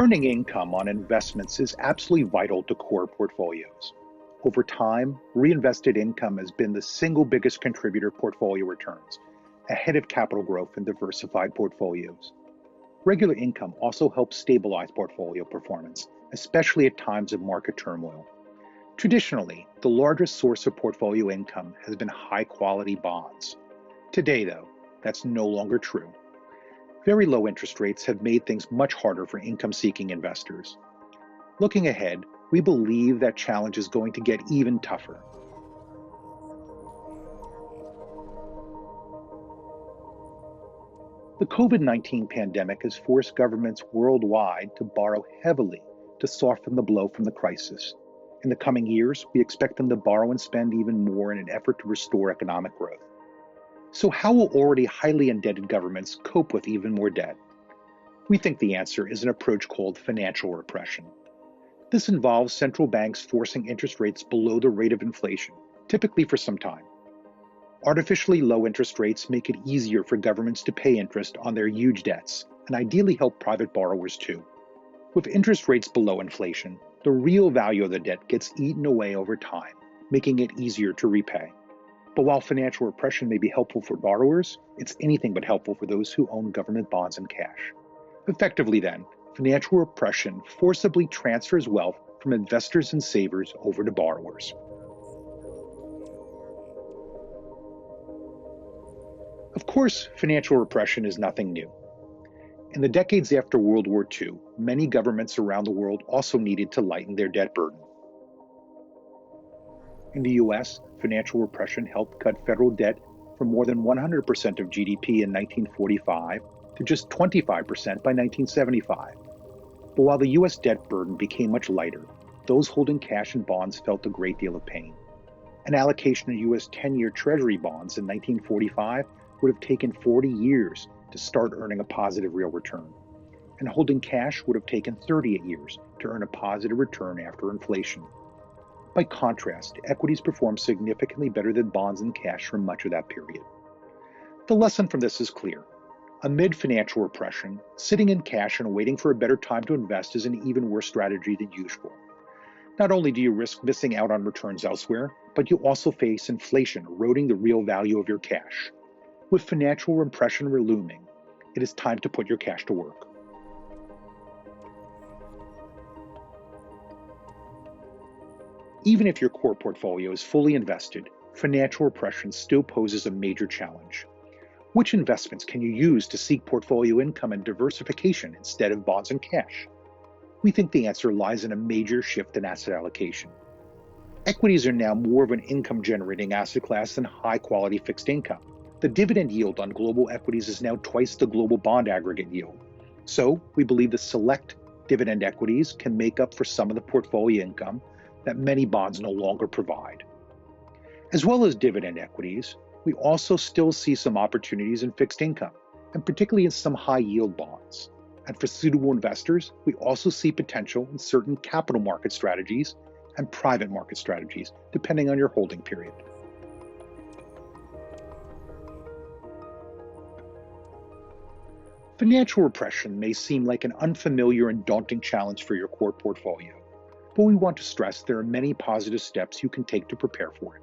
Earning income on investments is absolutely vital to core portfolios. Over time, reinvested income has been the single biggest contributor to portfolio returns, ahead of capital growth in diversified portfolios. Regular income also helps stabilize portfolio performance, especially at times of market turmoil. Traditionally, the largest source of portfolio income has been high-quality bonds. Today, though, that's no longer true. Very low interest rates have made things much harder for income-seeking investors. Looking ahead, we believe that challenge is going to get even tougher. The COVID-19 pandemic has forced governments worldwide to borrow heavily to soften the blow from the crisis. In the coming years, we expect them to borrow and spend even more in an effort to restore economic growth. So how will already highly indebted governments cope with even more debt? We think the answer is an approach called financial repression. This involves central banks forcing interest rates below the rate of inflation, typically for some time. Artificially low interest rates make it easier for governments to pay interest on their huge debts, and ideally help private borrowers too. With interest rates below inflation, the real value of the debt gets eaten away over time, making it easier to repay. But while financial repression may be helpful for borrowers, it's anything but helpful for those who own government bonds and cash. Effectively then, financial repression forcibly transfers wealth from investors and savers over to borrowers. Of course, financial repression is nothing new. In the decades after World War II, many governments around the world also needed to lighten their debt burden. In the US, financial repression helped cut federal debt from more than 100% of GDP in 1945 to just 25% by 1975. But while the US debt burden became much lighter, those holding cash and bonds felt a great deal of pain. An allocation of US 10-year Treasury bonds in 1945 would have taken 40 years to start earning a positive real return, and holding cash would have taken 38 years to earn a positive return after inflation. By contrast, equities performed significantly better than bonds and cash for much of that period. The lesson from this is clear. Amid financial repression, sitting in cash and waiting for a better time to invest is an even worse strategy than usual. Not only do you risk missing out on returns elsewhere, but you also face inflation eroding the real value of your cash. With financial repression looming, it is time to put your cash to work. Even if your core portfolio is fully invested, financial repression still poses a major challenge. Which investments can you use to seek portfolio income and diversification instead of bonds and cash? We think the answer lies in a major shift in asset allocation. Equities are now more of an income-generating asset class than high-quality fixed income. The dividend yield on global equities is now twice the global bond aggregate yield. So, we believe the select dividend equities can make up for some of the portfolio income that many bonds no longer provide. As well as dividend equities, we also still see some opportunities in fixed income, and particularly in some high-yield bonds. And for suitable investors, we also see potential in certain capital market strategies and private market strategies, depending on your holding period. Financial repression may seem like an unfamiliar and daunting challenge for your core portfolio, but we want to stress there are many positive steps you can take to prepare for it.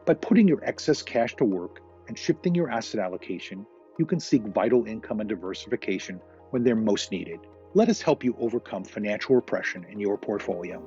By putting your excess cash to work and shifting your asset allocation, you can seek vital income and diversification when they're most needed. Let us help you overcome financial repression in your portfolio.